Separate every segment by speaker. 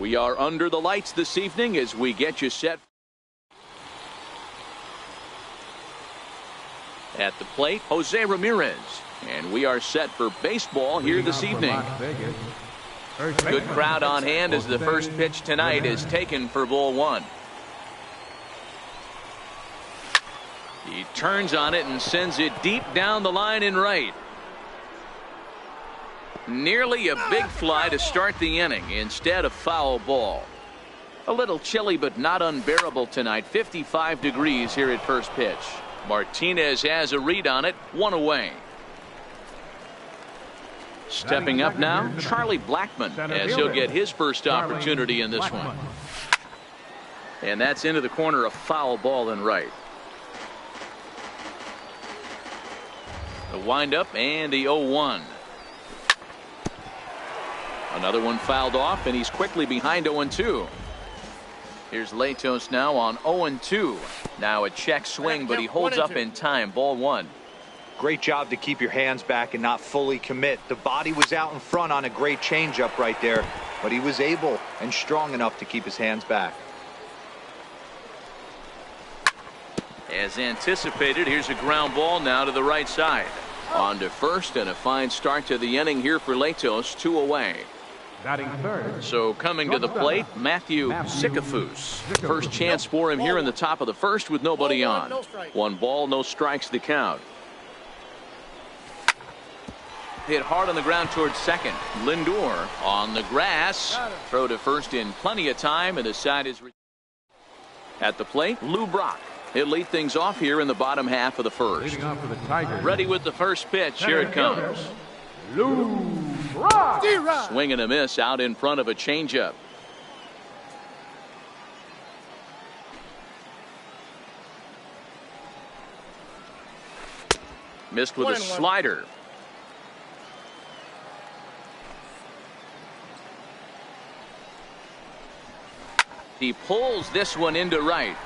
Speaker 1: We are under the lights this evening as we get you set. At the plate, Jose Ramirez. And we are set for baseball here this evening. Good crowd on hand as the first pitch tonight is taken for ball one. He turns on it and sends it deep down the line in right. Nearly a big fly to start the inning instead of foul ball. A little chilly but not unbearable tonight. 55 degrees here at first pitch. Martinez has a read on it. One away. Stepping up now, Charlie Blackmon, as he'll get his first opportunity in this one. And that's into the corner, a foul ball in right. The windup and the 0-1. Another one fouled off, and he's quickly behind 0-2. Here's Latos now on 0-2. Now a check swing, but he holds up in time. Ball one.
Speaker 2: Great job to keep your hands back and not fully commit. The body was out in front on a great changeup right there, but he was able and strong enough to keep his hands back.
Speaker 1: As anticipated, here's a ground ball now to the right side. On to first, and a fine start to the inning here for Latos. 2 away. So coming to the plate, Matthew Sikafus. First chance for him here in the top of the first with nobody on. 1 ball, no strikes the count. Hit hard on the ground towards second. Lindor on the grass. Throw to first in plenty of time, and the side is at the plate. Lou Brock. He'll lead things off here in the bottom half of the first. Ready with the first pitch. Here it comes.
Speaker 3: Lou Brock.
Speaker 1: Swing and a miss out in front of a changeup. Missed with a slider. He pulls this one into right.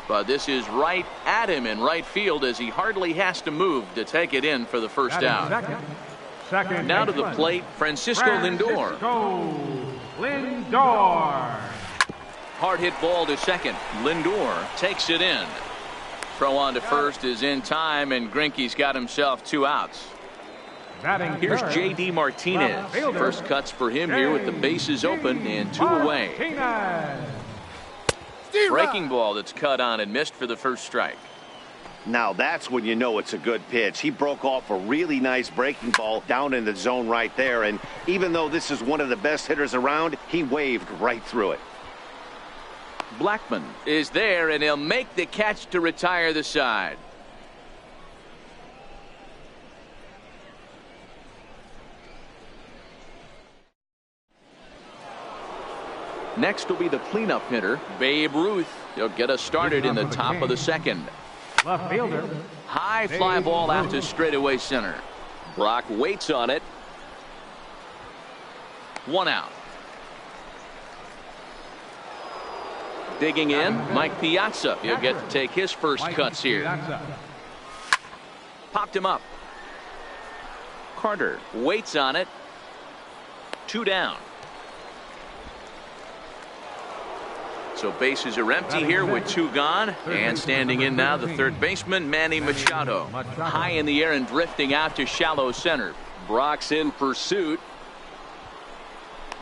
Speaker 1: But this is right at him in right field as he hardly has to move to take it in for the first out. Now to the plate, Francisco Lindor. Hard hit ball to second. Lindor takes it in. Throw on to first is in time, and Greinke's got himself 2 outs. Here's J.D. Martinez. First cuts for him here with the bases open and 2 away. Breaking ball that's cut on and missed for the first strike.
Speaker 4: Now that's when you know it's a good pitch. He broke off a really nice breaking ball down in the zone right there, and even though this is one of the best hitters around, he waved right through it.
Speaker 1: Blackmon is there, and he'll make the catch to retire the side. Next will be the cleanup hitter, Babe Ruth. He'll get us started in the top of the second.
Speaker 3: Left fielder.
Speaker 1: High fly ball out to straightaway center. Brock waits on it. 1 out. Digging in, Mike Piazza. He'll get to take his first cuts here. Popped him up. Carter waits on it. 2 down. So bases are empty here with 2 gone. And standing in now, the third baseman, Manny Machado. High in the air and drifting out to shallow center. Brock's in pursuit.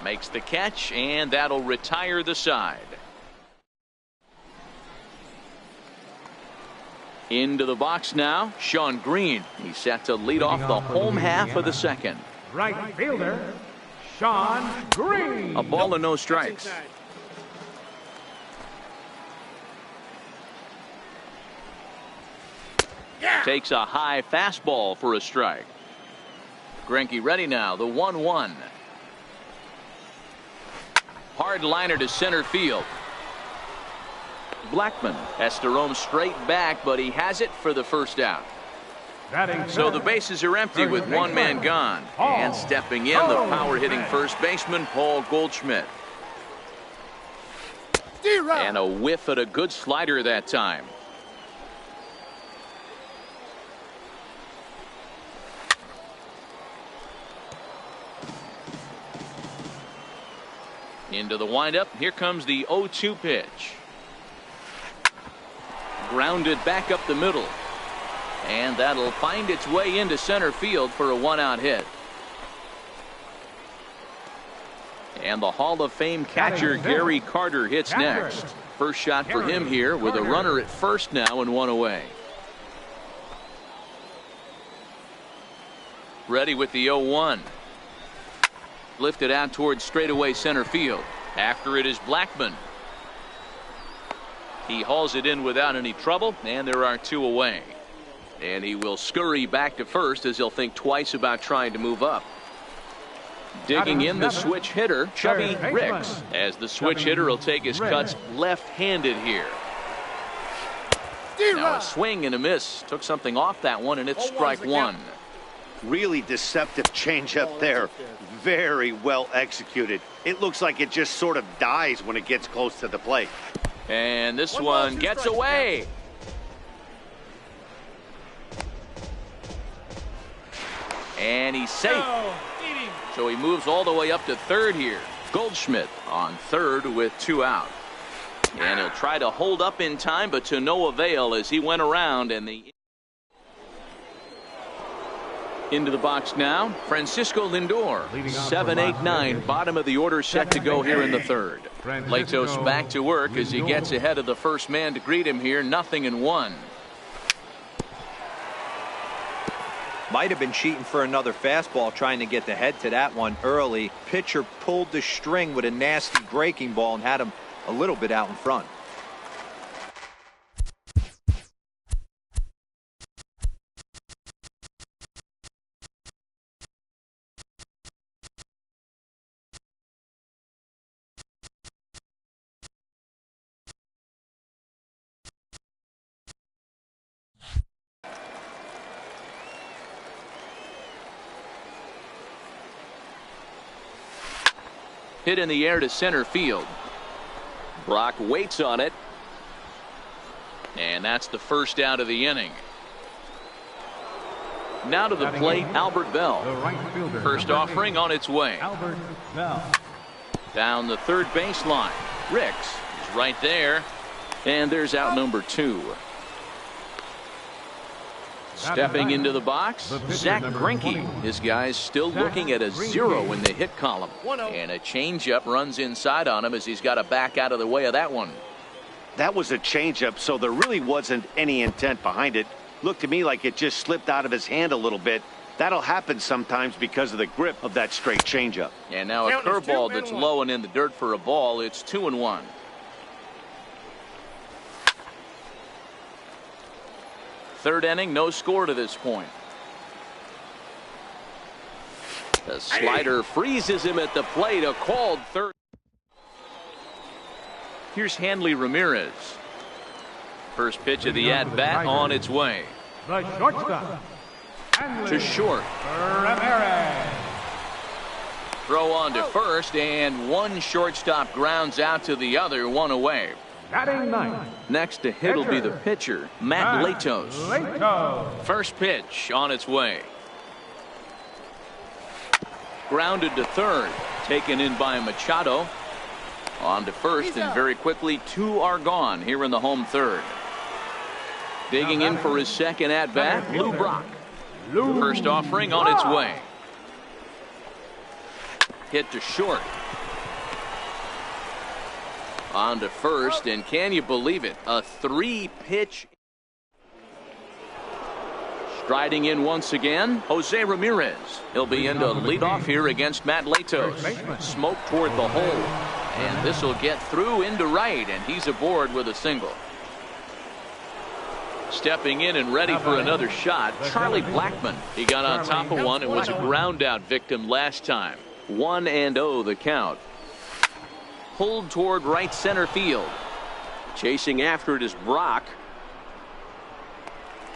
Speaker 1: Makes the catch, and that'll retire the side. Into the box now, Sean Green. He's set to lead off the home half of the second.
Speaker 3: Right fielder, Sean Green.
Speaker 1: A ball and no strikes. Takes a high fastball for a strike. Greinke ready now, the 1-1. Hard liner to center field. Blackmon has to roam straight back, but he has it for the first out. So the bases are empty with 1 man gone. And stepping in, the power-hitting first baseman, Paul Goldschmidt. And a whiff at a good slider that time. Into the windup. Here comes the 0-2 pitch. Grounded back up the middle. And that'll find its way into center field for a 1-out hit. And the Hall of Fame catcher Gary Carter hits next. First shot for him here with a runner at first now and 1 away. Ready with the 0-1. Lifted out towards straightaway center field. After it is Blackmon. He hauls it in without any trouble, and there are 2 away. And he will scurry back to first as he'll think twice about trying to move up. Digging in the switch hitter, Chubby Ricks, as the switch hitter will take his cuts left-handed here. Now a swing and a miss. Took something off that one, and it's strike 1.
Speaker 4: Really deceptive changeup there. Very well executed. It looks like it just sort of dies when it gets close to the plate.
Speaker 1: And this one gets away. And he's safe. So he moves all the way up to third here. Goldschmidt on third with 2 out. And he'll try to hold up in time, but to no avail as he went around. And the into the box now, Francisco Lindor. 7-8-9, bottom of the order set to go here in the third. Latos back to work as he gets ahead of the first man to greet him here. 0-1.
Speaker 2: Might have been cheating for another fastball, trying to get the head to that one early. Pitcher pulled the string with a nasty breaking ball and had him a little bit out in front.
Speaker 1: Hit in the air to center field. Brock waits on it. And that's the first out of the inning. Now to the plate, Albert Bell. First offering on its way.
Speaker 3: Albert Bell.
Speaker 1: Down the third baseline. Ricks is right there. And there's out number 2. Stepping into the box, Zach Greinke. His guy's still looking at a 0 in the hit column. And a changeup runs inside on him as he's got to back out of the way of that one.
Speaker 4: That was a changeup, so there really wasn't any intent behind it. Looked to me like it just slipped out of his hand a little bit. That'll happen sometimes because of the grip of that straight changeup.
Speaker 1: And now a curveball that's low and in the dirt for a ball. It's 2-1. Third inning, no score to this point. The slider freezes him at the plate. A called third. Here's Hanley Ramirez. First pitch of the at-bat on its way.
Speaker 3: The shortstop.
Speaker 1: To short.
Speaker 3: Ramirez.
Speaker 1: Throw on to first, and one shortstop grounds out to the other, 1 away.
Speaker 3: Batting 9th.
Speaker 1: Next to hit will be the pitcher, Matt Latos.
Speaker 3: Latos.
Speaker 1: First pitch on its way. Grounded to third. Taken in by Machado. On to first, and very quickly 2 are gone here in the home third. Digging in for his second at-bat, Lou Brock. First offering on its way. Hit to short. On to first, and can you believe it? A 3-pitch. Striding in once again, Jose Ramirez. He'll be in to lead off here against Matt Latos. Smoke toward the hole. And this will get through into right, and he's aboard with a single. Stepping in and ready for another shot, Charlie Blackmon. He got on top of one and was a ground out victim last time. 1-0 the count. Pulled toward right center field. Chasing after it is Brock.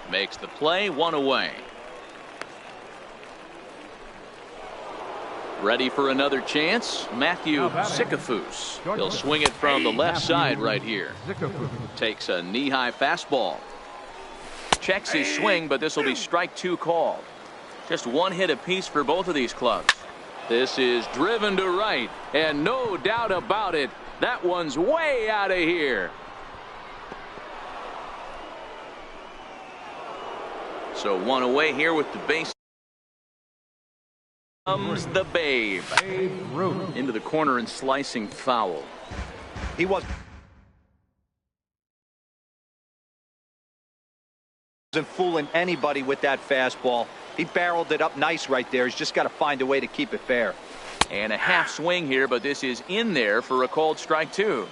Speaker 1: Makes the play, 1 away. Ready for another chance, Matthew Sikafus. He'll swing it from the left side right here. Takes a knee-high fastball. Checks his swing, but this will be strike 2 called. Just 1 hit apiece for both of these clubs. This is driven to right, and no doubt about it, that one's way out of here. So one away here with the base. Comes the Babe. Into the corner and slicing foul.
Speaker 2: He wasn't fooling anybody with that fastball. He barreled it up nice right there. He's just got to find a way to keep it fair.
Speaker 1: And a half swing here, but this is in there for a called strike 2.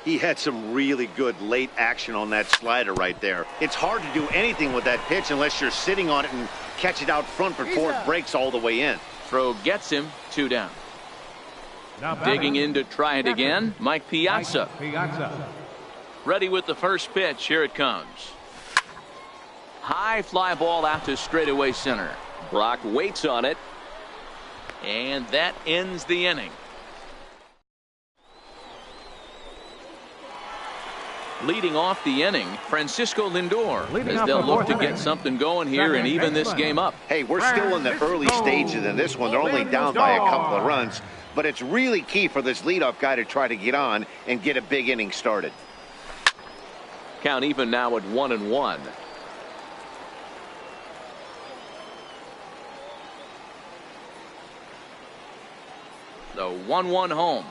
Speaker 4: He had some really good late action on that slider right there. It's hard to do anything with that pitch unless you're sitting on it and catch it out front before it breaks all the way in.
Speaker 1: Throw gets him, 2 down. Digging in to try it again, Mike Piazza. Ready with the first pitch. Here it comes. High fly ball out to straightaway center. Brock waits on it. And that ends the inning. Leading off the inning, Francisco Lindor, as they'll look to get something going here and even this game up.
Speaker 4: Hey, we're still in the early stages in this one. They're only down by a couple of runs, but it's really key for this leadoff guy to try to get on and get a big inning started.
Speaker 1: Count even now at 1-1. The 1-1 home.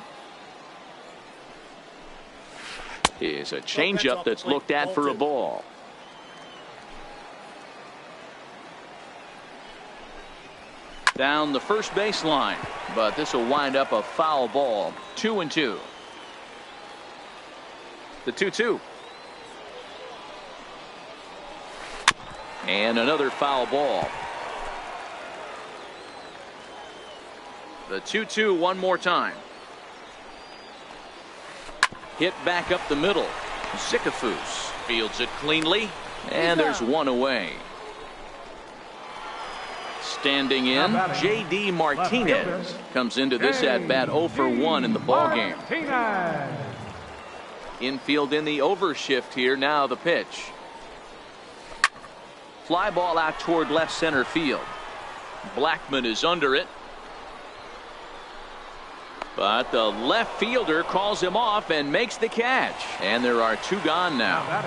Speaker 1: Is a changeup that's looked at for a ball. Down the first baseline, but this will wind up a foul ball. 2-2. The 2-2. And another foul ball. The 2-2 one more time. Hit back up the middle. Zicafus fields it cleanly, and there's one away. Standing in, J.D. Martinez comes into this at bat 0 for 1 in the ball game. Infield in the overshift here. Now the pitch. Fly ball out toward left center field. Blackman is under it. But the left fielder calls him off and makes the catch. And there are 2 gone now.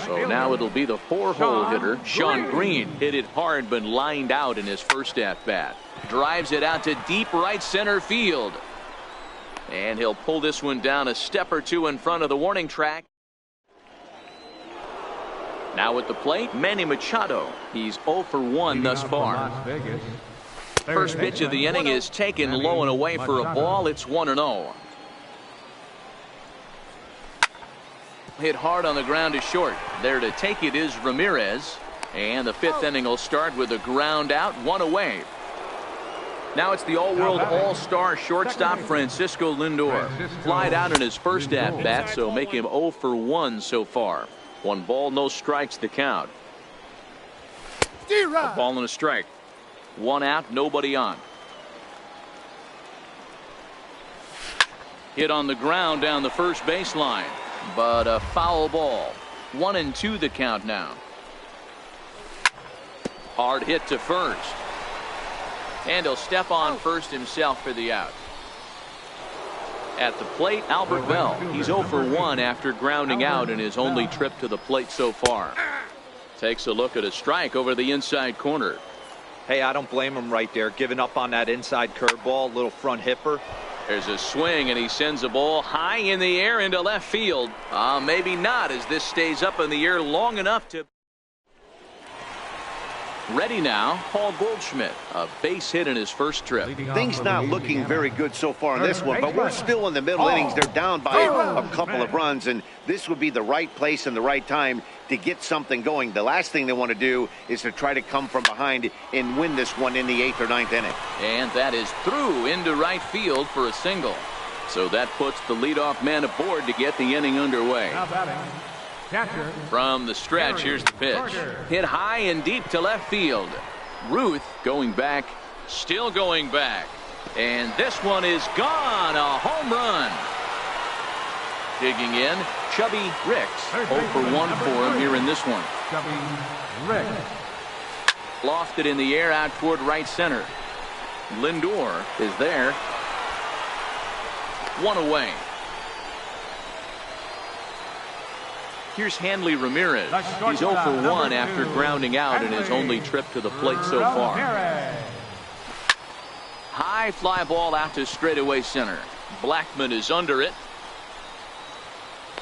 Speaker 1: So now it'll be the 4-hole hitter, Sean Green. Hit it hard but lined out in his first at-bat. Drives it out to deep right center field. And he'll pull this one down a step or 2 in front of the warning track. Now at the plate, Manny Machado. He's 0 for 1 thus far. First pitch of the inning is taken low and away for a ball. It's 1-0. Hit hard on the ground to short. There to take it is Ramirez. And the 5th inning will start with a ground out, 1 away. Now it's the all-world all-star shortstop Francisco Lindor. Flied out in his first at-bat, so make him 0 for 1 so far. 1 ball, no strikes the count. A ball and a strike. 1 out, nobody on. Hit on the ground down the first baseline, but a foul ball. 1-2 the count now. Hard hit to first. And he'll step on first himself for the out. At the plate, Albert Bell. He's 0 for 1 after grounding out in his only trip to the plate so far. Takes a look at a strike over the inside corner.
Speaker 2: Hey, I don't blame him right there, giving up on that inside curveball, little front hipper.
Speaker 1: There's a swing, and he sends a ball high in the air into left field. Maybe not, as this stays up in the air long enough to. Ready now, Paul Goldschmidt, a base hit in his first trip.
Speaker 4: Things not looking very good so far in this one, but we're still in the middle innings. They're down by a couple of runs, and this would be the right place and the right time to get something going. The last thing they want to do is to try to come from behind and win this one in the 8th or 9th inning.
Speaker 1: And that is through into right field for a single. So that puts the leadoff man aboard to get the inning underway. From the stretch, here's the pitch. Hit high and deep to left field. Ruth going back, still going back. And this one is gone. A home run. Digging in, Chubby Ricks. 0 for 1 for him here in this one. Lofted in the air out toward right center. Lindor is there. One away. Here's Hanley Ramirez. He's 0 for 1 after grounding out in his only trip to the plate so far. High fly ball out to straightaway center. Blackmon is under it.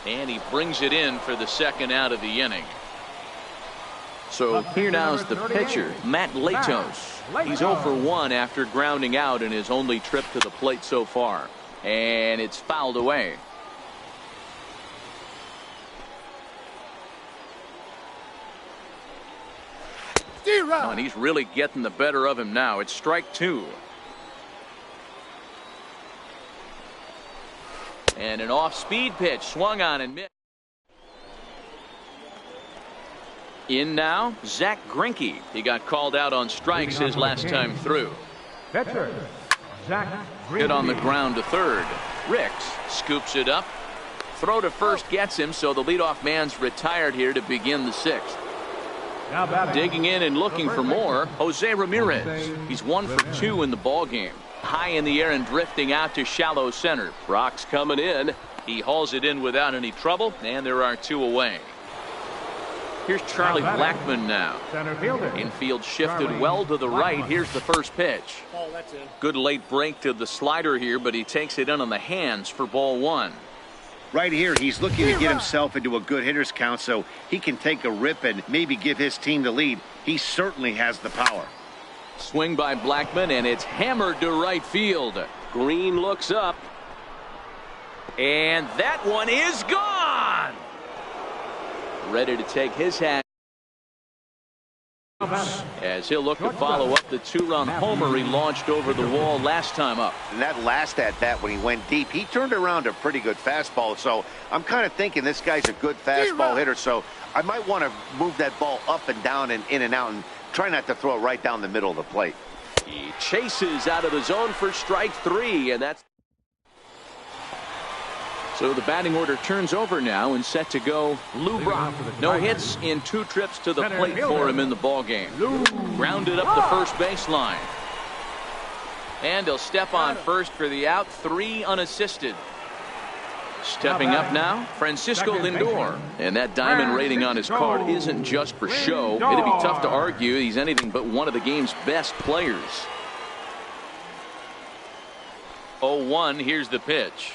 Speaker 1: And he brings it in for the second out of the inning. So here now's the pitcher, Matt Latos. He's 0 for 1 after grounding out in his only trip to the plate so far. And it's fouled away. Oh, and he's really getting the better of him now. It's strike 2. And an off-speed pitch swung on and missed. In now, Zach Greinke. He got called out on strikes his last time through.
Speaker 3: Pitcher, Zach Greinke.
Speaker 1: Hit on the ground to third. Ricks scoops it up. Throw to first gets him, so the leadoff man's retired here to begin the 6th. Digging in and looking for more, Jose Ramirez. He's 1 for 2 in the ball game. High in the air and drifting out to shallow center. Brock's coming in. He hauls it in without any trouble, and there are 2 away. Here's Charlie Blackmon now. Infield shifted well to the right. Here's the first pitch. Good late break to the slider here, but he takes it in on the hands for ball 1.
Speaker 4: Right here, he's looking to get himself into a good hitter's count so he can take a rip and maybe give his team the lead. He certainly has the power.
Speaker 1: Swing by Blackmon, and it's hammered to right field. Green looks up. And that one is gone. Ready to take his hat as he'll look to follow up the 2-run homer he launched over the wall last time up.
Speaker 4: And that last at bat when he went deep, he turned around a pretty good fastball. So I'm kind of thinking this guy's a good fastball hitter. So I might want to move that ball up and down and in and out and try not to throw it right down the middle of the plate.
Speaker 1: He chases out of the zone for strike 3, and that's so the batting order turns over now and set to go Lou Brock. No hits in 2 trips to the plate for him in the ball game. Grounded up the first baseline. And he'll step on first for the out. 3 unassisted. Stepping up now, Francisco Lindor. And that diamond rating on his card isn't just for show. It'd be tough to argue he's anything but one of the game's best players. 0-1, here's the pitch.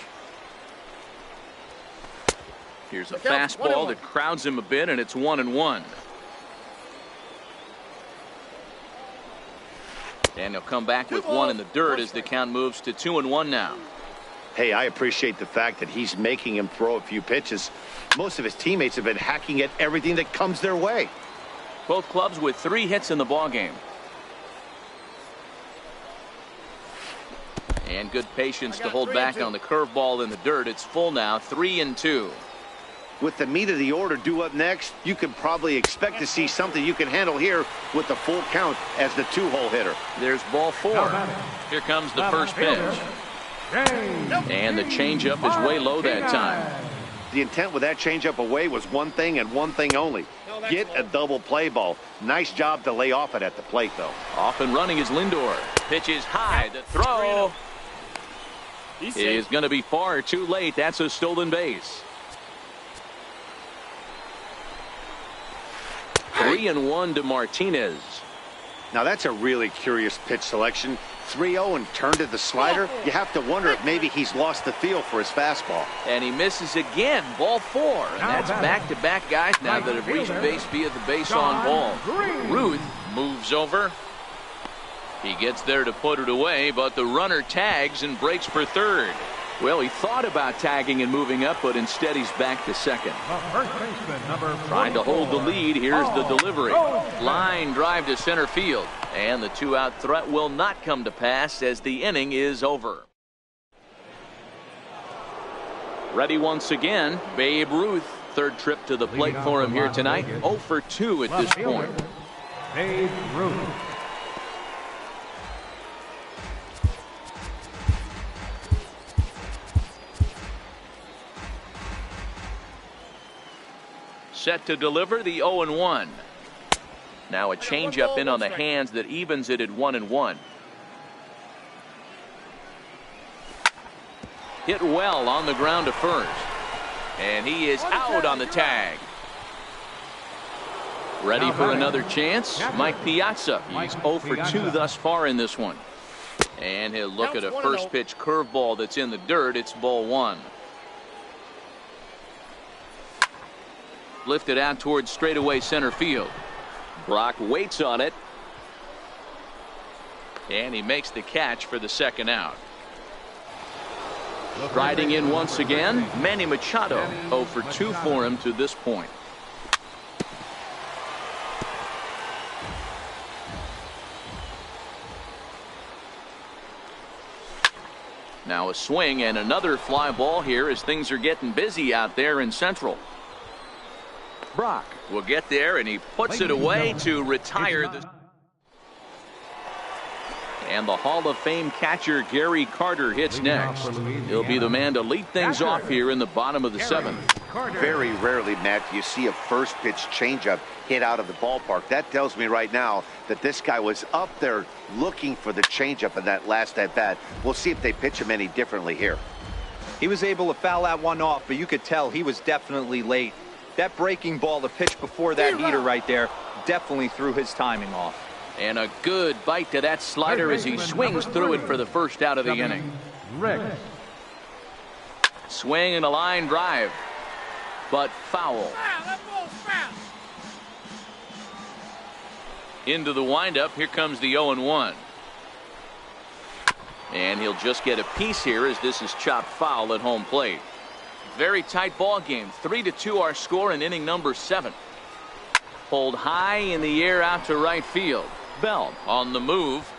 Speaker 1: Here's a fastball that crowds him a bit, and it's 1-1. And he'll come back with 1 in the dirt as the count moves to 2-1 now.
Speaker 4: Hey, I appreciate the fact that he's making him throw a few pitches. Most of his teammates have been hacking at everything that comes their way.
Speaker 1: Both clubs with 3 hits in the ball game. And good patience to hold back on the curveball in the dirt. It's full now, 3-2.
Speaker 4: With the meat of the order due up next, you can probably expect to see something you can handle here with the full count as the 2-hole hitter.
Speaker 1: There's ball 4. Here comes the first pitch. And the changeup is way low that time.
Speaker 4: The intent with that changeup away was one thing and one thing only. Get a double play ball. Nice job to lay off it at the plate, though.
Speaker 1: Off and running is Lindor. Pitch is high. The throw is going to be far too late. That's a stolen base. 3-1 to Martinez.
Speaker 4: Now that's a really curious pitch selection. 3-0 and turned to the slider. You have to wonder if maybe he's lost the feel for his fastball.
Speaker 1: And he misses again. Ball 4. And that's back-to-back guys now that have reached base via the base on ball. Ruth moves over. He gets there to put it away, but the runner tags and breaks for third. Well, he thought about tagging and moving up, but instead he's back to second. Trying to hold the lead. Here's the delivery. Line drive to center field. And the 2-out threat will not come to pass as the inning is over. Ready once again, Babe Ruth. 3rd trip to the plate for him here tonight. 0 for 2 at this point.
Speaker 3: Babe Ruth.
Speaker 1: Set to deliver the 0-1. Now a changeup in on the hands that evens it at 1-1. Hit well on the ground to first. And he is out on the tag. Ready for another chance? Mike Piazza. He's 0 for 2 thus far in this one. And he'll look at a first pitch curveball that's in the dirt. It's ball 1. Lifted out towards straightaway center field. Brock waits on it. And he makes the catch for the second out. Riding in once again, Manny Machado. 0 for 2 for him to this point. Now a swing and another fly ball here as things are getting busy out there in Central. Brock will get there and he puts it away to retire the. And the Hall of Fame catcher Gary Carter hits next. He'll be the man to lead things off here in the bottom of the 7th.
Speaker 4: Very rarely, Matt, do you see a first pitch changeup hit out of the ballpark. That tells me right now that this guy was up there looking for the changeup in that last at bat. We'll see if they pitch him any differently here.
Speaker 2: He was able to foul that one off, but you could tell he was definitely late. That breaking ball, the pitch before that heater right there, definitely threw his timing off.
Speaker 1: And a good bite to that slider as he swings through it for the first out of the inning. Swing and a line drive, but foul. Into the windup. Here comes the 0-1. And he'll just get a piece here as this is chopped foul at home plate. Very tight ball game. 3-2 our score in inning number 7. Pulled high in the air out to right field. Bell on the move.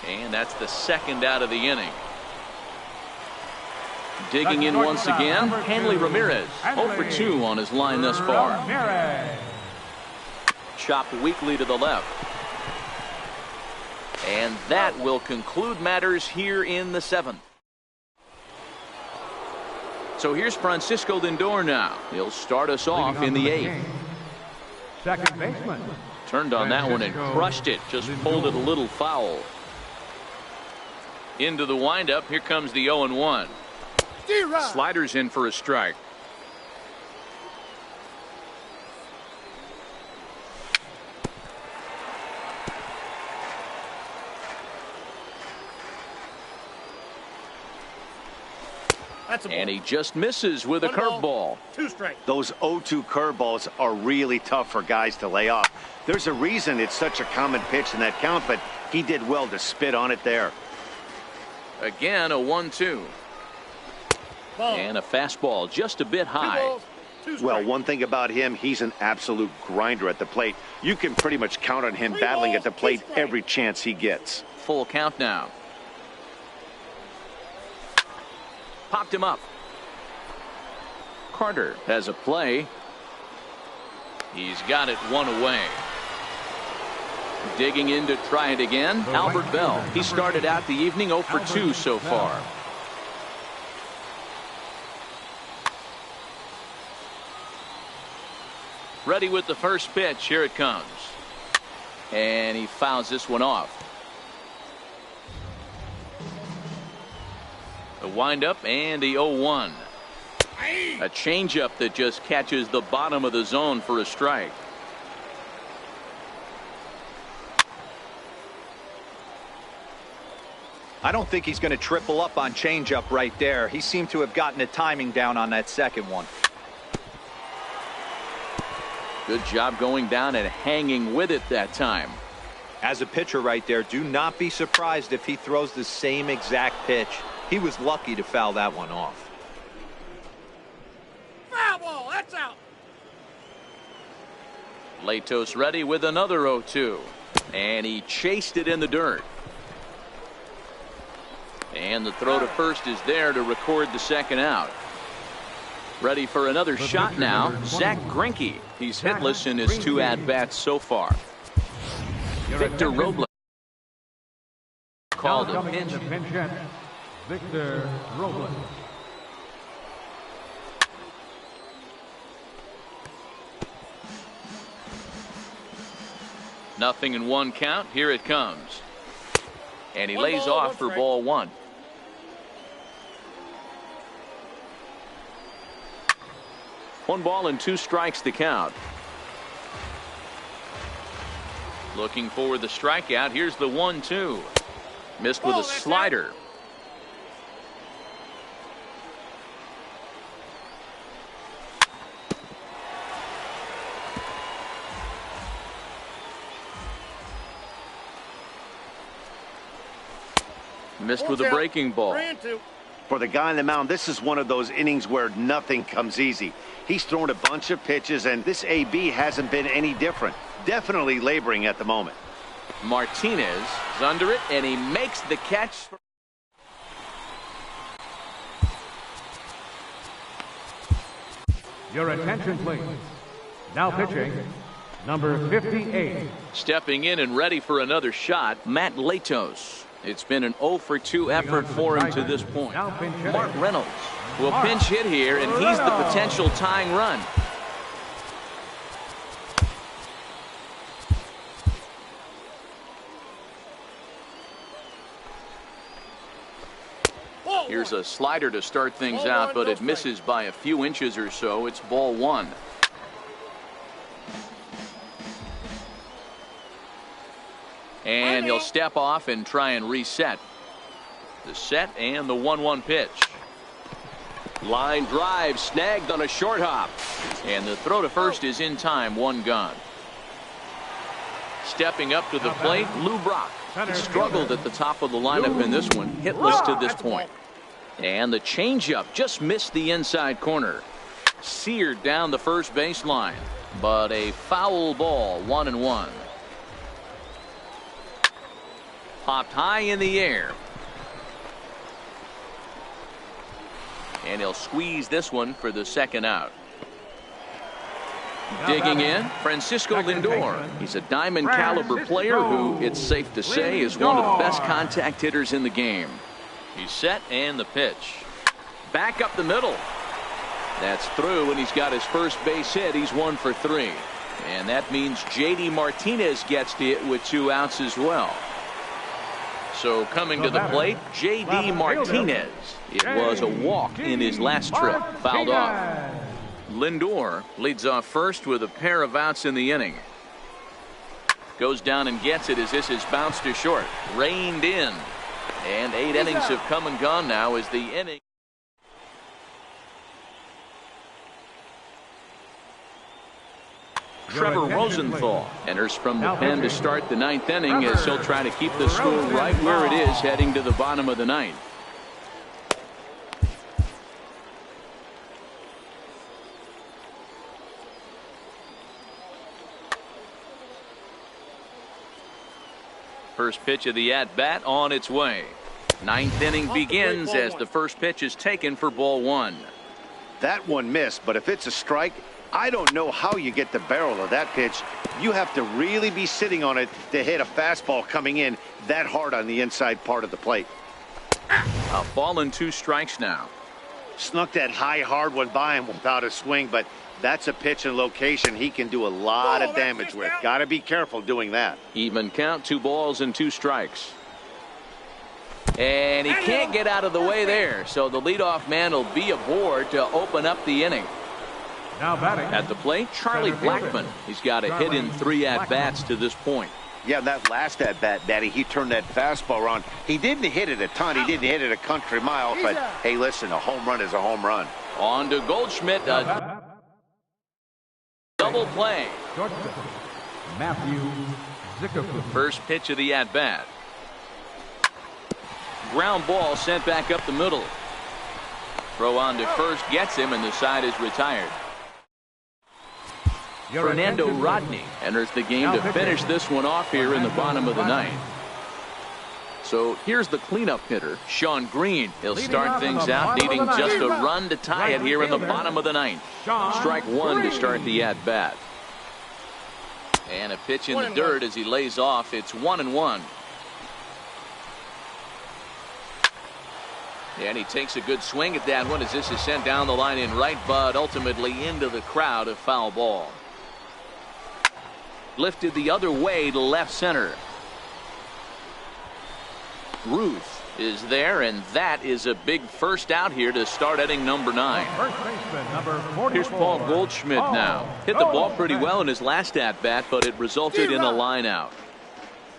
Speaker 1: And that's the second out of the inning. Digging in once again, Hanley Ramirez. 0 for 2 on his line thus far. Chopped weakly to the left. And that will conclude matters here in the 7th. So here's Francisco Lindor now. He'll start us off in the 8th.
Speaker 3: Second baseman.
Speaker 1: Turned on that one and crushed it. Just pulled it a little foul. Into the windup. Here comes the 0-1. Sliders in for a strike. And he just misses with a curveball.
Speaker 4: 2 strikes. Those 0-2 curveballs are really tough for guys to lay off. There's a reason it's such a common pitch in that count, but he did well to spit on it there.
Speaker 1: Again, a 1-2. And a fastball just a bit high.
Speaker 4: Well, one thing about him, he's an absolute grinder at the plate. You can pretty much count on him battling at the plate every chance he gets.
Speaker 1: Full count now. Popped him up. Carter has a play. He's got it one away. Digging in to try it again, Albert Bell. He started out the evening 0 for 2 so far. Ready with the first pitch. Here it comes. And he fouls this one off. The windup and the 0-1. A changeup that just catches the bottom of the zone for a strike.
Speaker 2: I don't think he's going to triple up on changeup right there. He seemed to have gotten the timing down on that second one.
Speaker 1: Good job going down and hanging with it that time.
Speaker 2: As a pitcher right there, do not be surprised if he throws the same exact pitch. He was lucky to foul that one off.
Speaker 5: Foul ball, that's out.
Speaker 1: Latos ready with another 0-2. And he chased it in the dirt. And the throw to first is there to record the second out. Ready for another shot now, Zach Greinke. He's hitless in his 2 at-bats so far. Victor Robles called a pinch.
Speaker 3: Victor Robles.
Speaker 1: Nothing in 1 count. Here it comes. And he lays off for ball 1. 1-2 the count. Looking for the strikeout. Here's the 1-2. Missed with a slider. Missed with a breaking ball.
Speaker 4: For the guy on the mound, this is one of those innings where nothing comes easy. He's thrown a bunch of pitches, and this AB hasn't been any different. Definitely laboring at the moment.
Speaker 1: Martinez is under it, and he makes the catch.
Speaker 3: Your attention, please. Now pitching, number 58.
Speaker 1: Stepping in and ready for another shot, Matt Latos. It's been an 0-for-2 effort for him to this point. Mark Reynolds will pinch hit here, and he's the potential tying run. Here's a slider to start things out, but it misses by a few inches or so. It's ball one. And he'll step off and try and reset. The set and the 1-1 pitch. Line drive snagged on a short hop. And the throw to first is in time. One gone. Stepping up to the plate, Lou Brock. He struggled at the top of the lineup in this one. Hitless to this point. And the changeup just missed the inside corner. Seared down the first baseline. But a foul ball. 1-1. Popped high in the air. And he'll squeeze this one for the second out. Digging in, Francisco Lindor. He's a diamond caliber player who, it's safe to say, is one of the best contact hitters in the game. He's set and the pitch. Back up the middle. That's through, and he's got his first base hit. He's 1 for 3. And that means J.D. Martinez gets to it with 2 outs as well. So coming to the plate, J.D. Martinez. It was a walk in his last trip. Fouled off. Lindor leads off first with a pair of outs in the inning. Goes down and gets it as this is bounced to short. Reined in. And 8 innings have come and gone now as the inning. Trevor Rosenthal enters from the pen to start the 9th inning as he'll try to keep the score right where it is heading to the bottom of the 9th. First pitch of the at-bat on its way. 9th inning begins as the first pitch is taken for ball 1.
Speaker 4: That one missed, but if it's a strike, I don't know how you get the barrel of that pitch. You have to really be sitting on it to hit a fastball coming in that hard on the inside part of the plate.
Speaker 1: A ball and 2 strikes now.
Speaker 4: Snuck that high hard one by him without a swing, but that's a pitch and location he can do a lot of damage with. Got to be careful doing that.
Speaker 1: Even count, 2 balls and 2 strikes. And he can't get out of the way there, so the leadoff man will be aboard to open up the inning.
Speaker 3: Now batting
Speaker 1: at the plate, Charlie Blackmon. He's got a hit in 3 at-bats to this point.
Speaker 4: Yeah, that last at-bat, Daddy, he turned that fastball around. He didn't hit it a ton. He didn't hit it a country mile, but hey, listen, a home run is a home run.
Speaker 1: On to Goldschmidt. Double play.
Speaker 3: Matthew Zickerman.
Speaker 1: First pitch of the at-bat. Ground ball sent back up the middle. Throw on to first gets him, and the side is retired. Fernando Rodney enters the game to finish this one off here in the bottom of the 9th. So here's the cleanup hitter, Sean Green. He'll start things out, needing just a run to tie it here in the bottom of the 9th. Strike 1 to start the at-bat. And a pitch in the dirt as he lays off. It's 1-1. And he takes a good swing at that one as this is sent down the line in right, but ultimately into the crowd, a foul ball. Lifted the other way to left center. Ruth is there, and that is a big first out here to start inning number 9.
Speaker 3: First baseman, number 44.
Speaker 1: Here's Paul Goldschmidt now. Hit the ball pretty well in his last at-bat, but it resulted in a line out.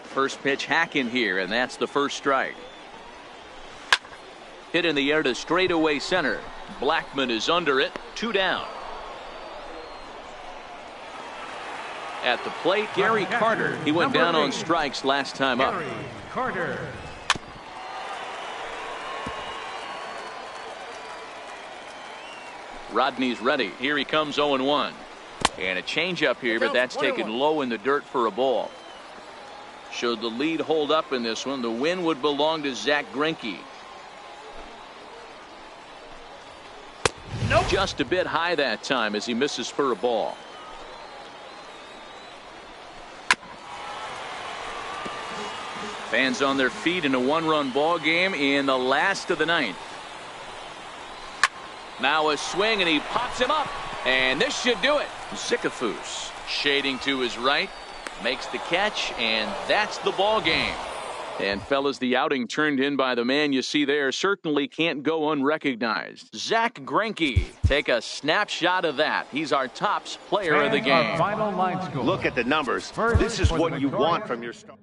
Speaker 1: First pitch hack in here, and that's the first strike. Hit in the air to straightaway center. Blackman is under it. 2 down. At the plate, Gary Carter. He went down on strikes last time up.
Speaker 3: Gary Carter.
Speaker 1: Rodney's ready. Here he comes 0-1. And a changeup here, but that's taken low in the dirt for a ball. Should the lead hold up in this one, the win would belong to Zach Greinke. Nope. Just a bit high that time as he misses for a ball. Fans on their feet in a 1-run ball game in the last of the 9th. Now a swing, and he pops him up, and this should do it. Zicafus shading to his right, makes the catch, and that's the ball game. And fellas, the outing turned in by the man you see there certainly can't go unrecognized. Zach Greinke. Take a snapshot of that. He's our tops player of the game.
Speaker 3: Final line score.
Speaker 4: Look at the numbers. This is what you want from your start.